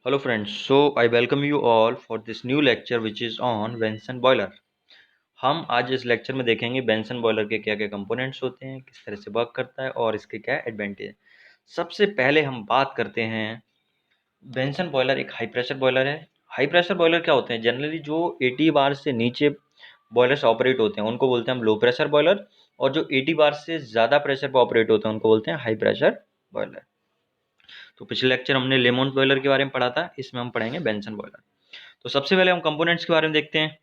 Hello friends, so I welcome you all for this new lecture which is on Benson boiler. हम आज इस lecture में देखेंगे Benson boiler के क्या क्या कंपोनेंट्स होते हैं, किस तरह से वर्क करता है और इसके क्या एडवांटेज है। सबसे पहले हम बात करते हैं, बेंसन बॉयलर एक हाई प्रेशर बॉयलर है। हाई प्रेशर बॉयलर क्या होते हैं, जनरली जो 80 बार से नीचे बॉयलर्स ऑपरेट होते हैं उनको बोलते हैं हम लो प्रेशर बॉयलर, और जो 80 बार से ज़्यादा प्रेशर पर ऑपरेट होते हैं उनको बोलते हैं हाई प्रेशर बॉयलर। तो पिछले लेक्चर हमने लेमोन्स बॉयलर के बारे में पढ़ा था, इसमें हम पढ़ेंगे बेंसन बॉयलर। तो सबसे पहले हम कंपोनेंट्स के बारे में देखते हैं।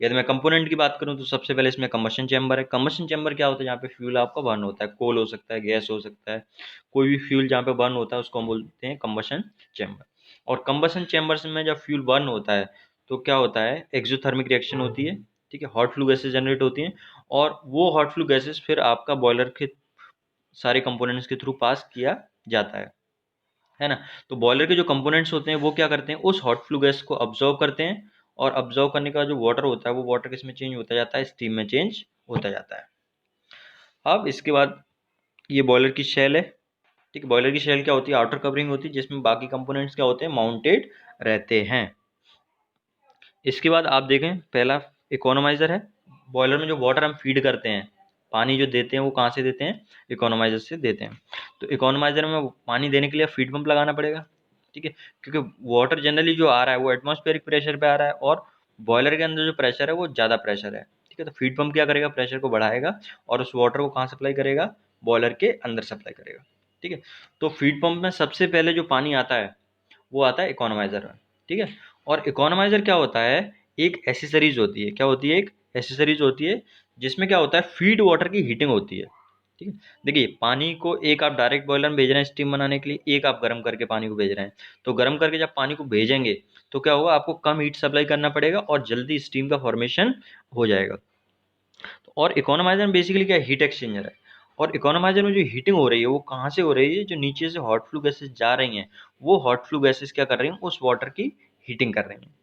यदि मैं कंपोनेंट की बात करूं तो सबसे पहले इसमें कंबशन चैम्बर है। कंबशन चैम्बर क्या होता है, जहाँ पे फ्यूल आपका बर्न होता है, कोल हो सकता है, गैस हो सकता है, कोई भी फ्यूल जहाँ पे बर्न होता है उसको हम बोलते हैं कंबशन चैम्बर। और कंबशन चैम्बर में जब फ्यूल बर्न होता है तो क्या होता है, एक्सोथर्मिक रिएक्शन होती है, ठीक है, हॉट फ्लू गैसेज जनरेट होती हैं, और वो हॉट फ्लू गैसेज फिर आपका बॉयलर के सारे कंपोनेंट्स के थ्रू पास किया जाता है ना। तो बॉयलर के जो कंपोनेंट्स होते हैं वो क्या करते हैं, उस हॉट फ्लू गैस को अब्जॉर्व करते हैं, और अब्जॉर्व करने का जो वाटर होता है वो वाटर किस में चेंज होता जाता है, स्टीम में चेंज होता जाता है। अब इसके बाद ये बॉयलर की शेल है, ठीक है। बॉयलर की शेल क्या होती है, आउटर कवरिंग होती है जिसमें बाकी कंपोनेंट्स क्या होते हैं, माउंटेड रहते हैं। इसके बाद आप देखें, पहला इकोनोमाइजर है। बॉयलर में जो वाटर हम फीड करते हैं, पानी जो देते हैं वो कहाँ से देते हैं, इकोनोमाइजर से देते हैं। तो इकोनोमाइजर में पानी देने के लिए फीड पंप लगाना पड़ेगा, ठीक है, क्योंकि वाटर जनरली जो आ रहा है वो एटमॉस्फेरिक प्रेशर पे आ रहा है, और बॉयलर के अंदर जो प्रेशर है वो ज़्यादा प्रेशर है, ठीक है। तो फीड पंप क्या करेगा, प्रेशर को बढ़ाएगा और उस वाटर को कहाँ सप्लाई करेगा, बॉयलर के अंदर सप्लाई करेगा, ठीक है। तो फीड पंप में सबसे पहले जो पानी आता है वो आता है इकोनोमाइजर में, ठीक है। और इकोनोमाइजर क्या होता है, एक एसेसरीज होती है। क्या होती है, एक एसेसरीज होती है जिसमें क्या होता है, फीड वाटर की हीटिंग होती है, ठीक है। देखिए, पानी को एक आप डायरेक्ट बॉयलर में भेज रहे हैं स्टीम बनाने के लिए, एक आप गर्म करके पानी को भेज रहे हैं। तो गर्म करके जब पानी को भेजेंगे तो क्या होगा, आपको कम हीट सप्लाई करना पड़ेगा और जल्दी स्टीम का फॉर्मेशन हो जाएगा। और इकोनोमाइजर में बेसिकली क्या है, हीट एक्सचेंजर है। और इकोनोमाइजर में जो हीटिंग हो रही है वो कहाँ से हो रही है, जो नीचे से हॉट फ्लू गैसेस जा रही हैं वो हॉट फ्लू गैसेस क्या कर रही हैं, उस वाटर की हीटिंग कर रही हैं,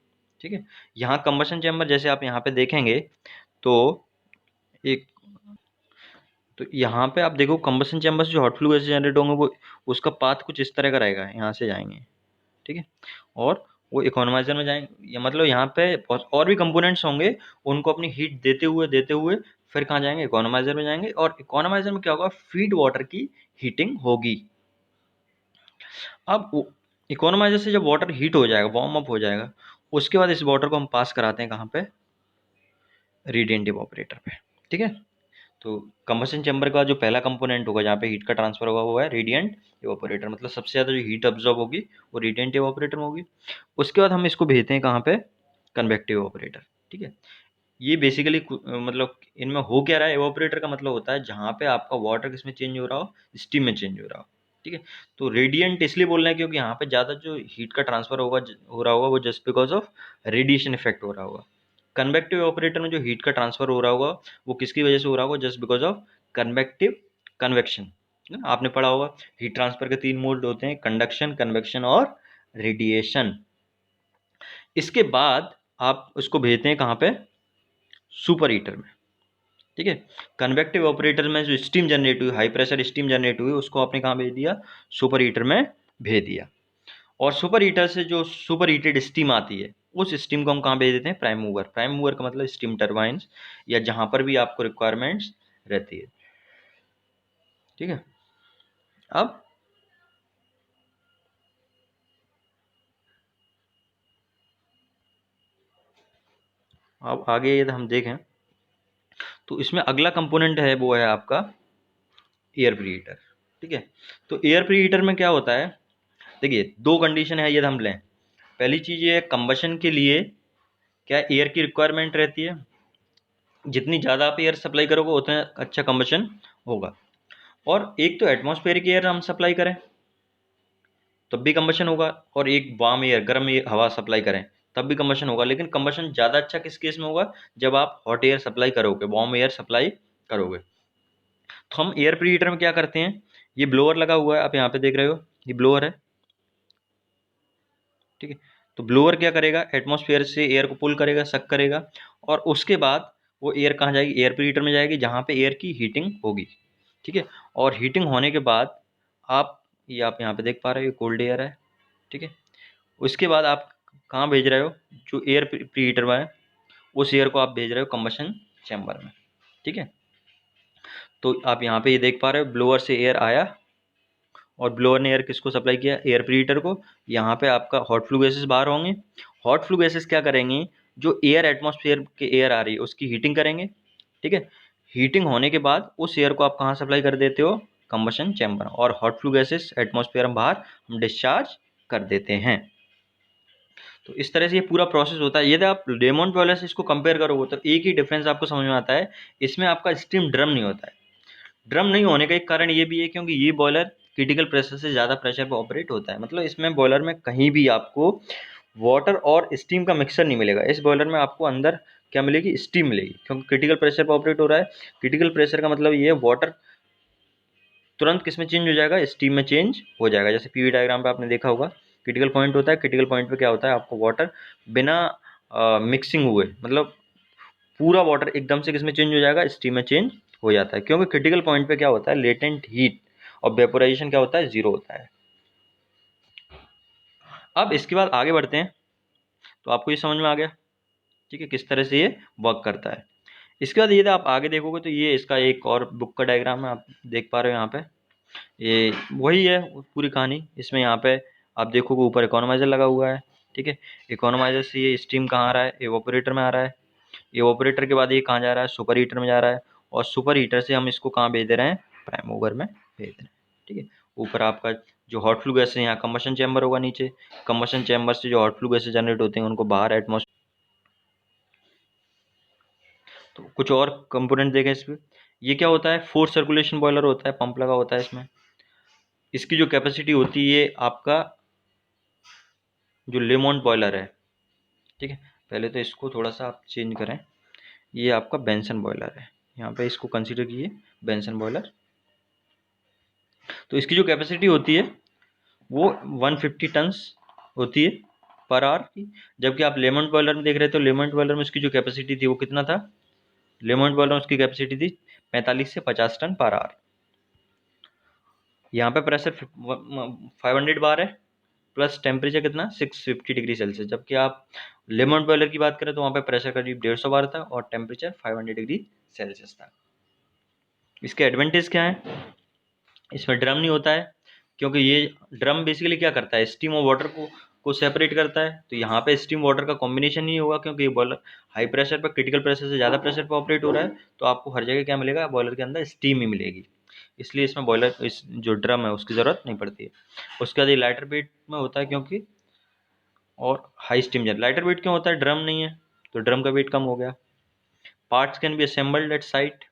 ठीक है। यहाँ कंबशन चैम्बर जैसे आप यहाँ पे देखेंगे तो एक, तो यहाँ पे आप देखो कंबशन चैम्बर से जो हॉट फ्लू गैसेस जनरेट होंगे वो, उसका पाथ कुछ इस तरह का रहेगा, यहाँ से जाएंगे, ठीक है, और वो इकोनोमाइजर में जाएंगे। या मतलब यहाँ पे और भी कंपोनेंट्स होंगे, उनको अपनी हीट देते हुए फिर कहाँ जाएंगे, इकोनोमाइजर में जाएंगे। और इकोनोमाइजर में क्या होगा, फीड वाटर की हीटिंग होगी। अब इकोनोमाइजर से जब वाटर हीट हो जाएगा, वार्म अप हो जाएगा, उसके बाद इस वाटर को हम पास कराते हैं कहाँ पे, रेडिएंट इवापोरेटर पे, ठीक है। तो कंबशन चैम्बर का जो पहला कंपोनेंट होगा जहाँ पे हीट का ट्रांसफर होगा वो है रेडिएंट इवापोरेटर, मतलब सबसे ज़्यादा जो हीट अब्जॉर्ब होगी वो रेडिएंट इवापोरेटर में होगी। उसके बाद हम इसको भेजते हैं कहाँ पे, कन्वेक्टिव इवापोरेटर, ठीक है। ये बेसिकली मतलब इनमें हो क्या रहा है, इवापोरेटर का मतलब होता है जहाँ पे आपका वाटर किसमें चेंज हो रहा हो, स्टीम में चेंज हो रहा हो, ठीक है। तो रेडिएंट इसलिए बोल रहे हैं क्योंकि यहाँ पे ज़्यादा जो हीट का ट्रांसफर हो रहा होगा वो just because of radiation effect हो रहा होगा। कन्वेक्टिव इवापोरेटर में जो हीट का ट्रांसफर हो रहा होगा वो किसकी वजह से हो रहा होगा, just because of convective convection. आपने पढ़ा होगा हीट ट्रांसफर के 3 मोड होते हैं, कंडक्शन, कन्वेक्शन और रेडिएशन। इसके बाद आप उसको भेजते हैं कहाँ पे, सुपर हीटर में, ठीक है। कन्वेक्टिव ऑपरेटर में जो स्टीम जनरेट हुई, हाई प्रेशर स्टीम जनरेट हुई, उसको आपने कहाँ भेज दिया, सुपर हीटर में भेज दिया। और सुपर हीटर से जो सुपर हीटेड स्टीम आती है उस स्टीम को हम कहाँ भेज देते हैं, प्राइम मूवर। प्राइम मूवर का मतलब स्टीम टर्बाइंस, या जहाँ पर भी आपको रिक्वायरमेंट्स रहती है, ठीक है। अब आगे यदि हम देखें तो इसमें अगला कंपोनेंट है वो है आपका एयर प्री हीटर, ठीक है। तो एयर प्री हीटर में क्या होता है, देखिए दो कंडीशन है यदि हम लें। पहली चीज़ ये है, कंबशन के लिए क्या एयर की रिक्वायरमेंट रहती है, जितनी ज़्यादा आप एयर सप्लाई करोगे उतना अच्छा कंबशन होगा। और एक तो एटमॉस्फेरिक एयर हम सप्लाई करें तब भी कंबशन होगा, और एक वार्म एयर, गर्म हवा सप्लाई करें तब भी कंबशन होगा। लेकिन कंबशन ज़्यादा अच्छा किस केस में होगा, जब आप हॉट एयर सप्लाई करोगे, वार्म एयर सप्लाई करोगे। तो हम एयर प्री हीटर में क्या करते हैं, ये ब्लोअर लगा हुआ है, आप यहाँ पे देख रहे हो ये ब्लोअर है, ठीक है। तो ब्लोअर क्या करेगा, एटमॉस्फेयर से एयर को पुल करेगा, सक करेगा, और उसके बाद वो एयर कहाँ जाएगी, एयर प्रीहीटर में जाएगी जहाँ पे एयर की हीटिंग होगी, ठीक है। और हीटिंग होने के बाद आप, ये आप यहाँ पे देख पा रहे हो, ये कोल्ड एयर है, ठीक है। उसके बाद आप कहाँ भेज रहे हो, जो एयर प्री हीटर में है उस एयर को आप भेज रहे हो कंबशन चैम्बर में, ठीक है। तो आप यहाँ पे ये देख पा रहे हो ब्लोअर से एयर आया और ब्लोअर ने एयर किसको सप्लाई किया, एयर प्री हीटर को। यहाँ पे आपका हॉट फ्लू गैसेस बाहर होंगे। हॉट फ्लू गैसेस क्या करेंगे, जो एयर एटमॉस्फेयर के एयर आ रही है उसकी हीटिंग करेंगे, ठीक है। हीटिंग होने के बाद उस एयर को आप कहाँ सप्लाई कर देते हो, कंबशन चैम्बर, और हॉट फ्लू गैसेस एटमॉस्फेयर में बाहर हम डिस्चार्ज कर देते हैं। तो इस तरह से ये पूरा प्रोसेस होता है। यदि आप रेमंड बॉयलर से इसको कंपेयर करोगे तो एक ही डिफरेंस आपको समझ में आता है, इसमें आपका स्टीम ड्रम नहीं होता है। ड्रम नहीं होने का एक कारण ये भी है क्योंकि ये बॉयलर क्रिटिकल प्रेशर से ज़्यादा प्रेशर पर ऑपरेट होता है। मतलब इसमें बॉयलर में कहीं भी आपको वाटर और स्टीम का मिक्सर नहीं मिलेगा। इस बॉयलर में आपको अंदर क्या मिलेगी, स्टीम मिलेगी, क्योंकि क्रिटिकल प्रेशर पर ऑपरेट हो रहा है। क्रिटिकल प्रेशर का मतलब ये है वाटर तुरंत किस में चेंज हो जाएगा, स्टीम में चेंज हो जाएगा। जैसे पीवी डायग्राम पे आपने देखा होगा क्रिटिकल पॉइंट होता है, क्रिटिकल पॉइंट पे क्या होता है, आपको वाटर बिना मिक्सिंग हुए, मतलब पूरा वाटर एकदम से किस में चेंज हो जाएगा, स्टीम में चेंज हो जाता है। क्योंकि क्रिटिकल पॉइंट पे क्या होता है, लेटेंट हीट और वेपोराइजेशन क्या होता है, जीरो होता है। अब इसके बाद आगे बढ़ते हैं, तो आपको ये समझ में आ गया, ठीक है, किस तरह से ये वर्क करता है। इसके बाद यदि आप आगे देखोगे तो ये इसका एक और बुक का डायग्राम है, आप देख पा रहे हो यहाँ पे, ये वही है पूरी कहानी। इसमें यहाँ पे आप देखोगे ऊपर इकोनोमाइजर लगा हुआ है, ठीक है। इकोनोमाइजर से ये स्टीम कहाँ आ रहा है, एवोपरेटर में आ रहा है। एवोपरेटर के बाद ये कहाँ जा रहा है, सुपर हीटर में जा रहा है, और सुपर हीटर से हम इसको कहाँ भेज दे रहे हैं, प्राइम मूवर में भेज रहे हैं, ठीक है। ऊपर आपका जो हॉट फ्लू गैस है, यहाँ कंबशन चैम्बर होगा, नीचे कंबशन चैम्बर से जो हॉट फ्लू गैसेस जनरेट होते हैं उनको बाहर एटमॉस्फेयर। तो कुछ और कंपोनेंट देखें इसमें, ये क्या होता है, फोर्स सर्कुलेशन बॉयलर होता है, पंप लगा होता है इसमें। इसकी जो कैपेसिटी होती है आपका जो लेमोंट बॉयलर है, ठीक है। पहले तो इसको थोड़ा सा आप चेंज करें, ये आपका बेंसन बॉयलर है, यहाँ पे इसको कंसीडर कीजिए बेंसन बॉयलर। तो इसकी जो कैपेसिटी होती है वो 150 टन्स होती है पर आवर की। जबकि आप लेमोंट बॉयलर में देख रहे थे, तो लेमोंट बॉयलर में उसकी जो कैपेसिटी थी वो कितना था, लेमोंट बॉयलर में उसकी कैपेसिटी थी 45 से 50 टन पर आवर। यहाँ पे प्रेशर 500 बार है, प्लस टेम्परेचर कितना 650 डिग्री सेल्सियस। जबकि आप लेमन बॉयलर की बात करें तो वहाँ पे प्रेशर करीब 150 बार था और टेम्परेचर 500 डिग्री सेल्सियस था। इसके एडवांटेज क्या है, इसमें ड्रम नहीं होता है, क्योंकि ये ड्रम बेसिकली क्या करता है, स्टीम और वाटर को सेपरेट करता है। तो यहाँ पे स्टीम वाटर का कॉम्बिनेशन नहीं होगा, क्योंकि ये बॉयलर हाई प्रेशर पर, क्रिटिकल प्रेशर से ज़्यादा प्रेशर पर ऑपरेट हो रहा है। तो आपको हर जगह क्या मिलेगा, बॉयलर के अंदर स्टीम ही मिलेगी। इसलिए इसमें बॉयलर, इस जो ड्रम है उसकी ज़रूरत नहीं पड़ती है। उसके बाद ये लाइटर वेट में होता है, क्योंकि और high steam generate. Lighter weight क्यों होता है, ड्रम नहीं है तो ड्रम का वेट कम हो गया। Parts can be assembled at site,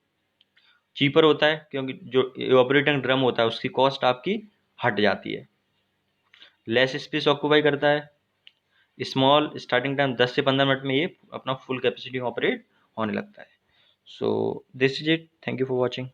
cheaper होता है क्योंकि जो ऑपरेटिंग ड्रम होता है उसकी कॉस्ट आपकी हट जाती है। लेस स्पेस ऑक्यूपाई करता है। स्मॉल स्टार्टिंग टाइम 10 से 15 मिनट में ये अपना फुल कैपेसिटी ऑपरेट होने लगता है। So this is it, thank you for watching.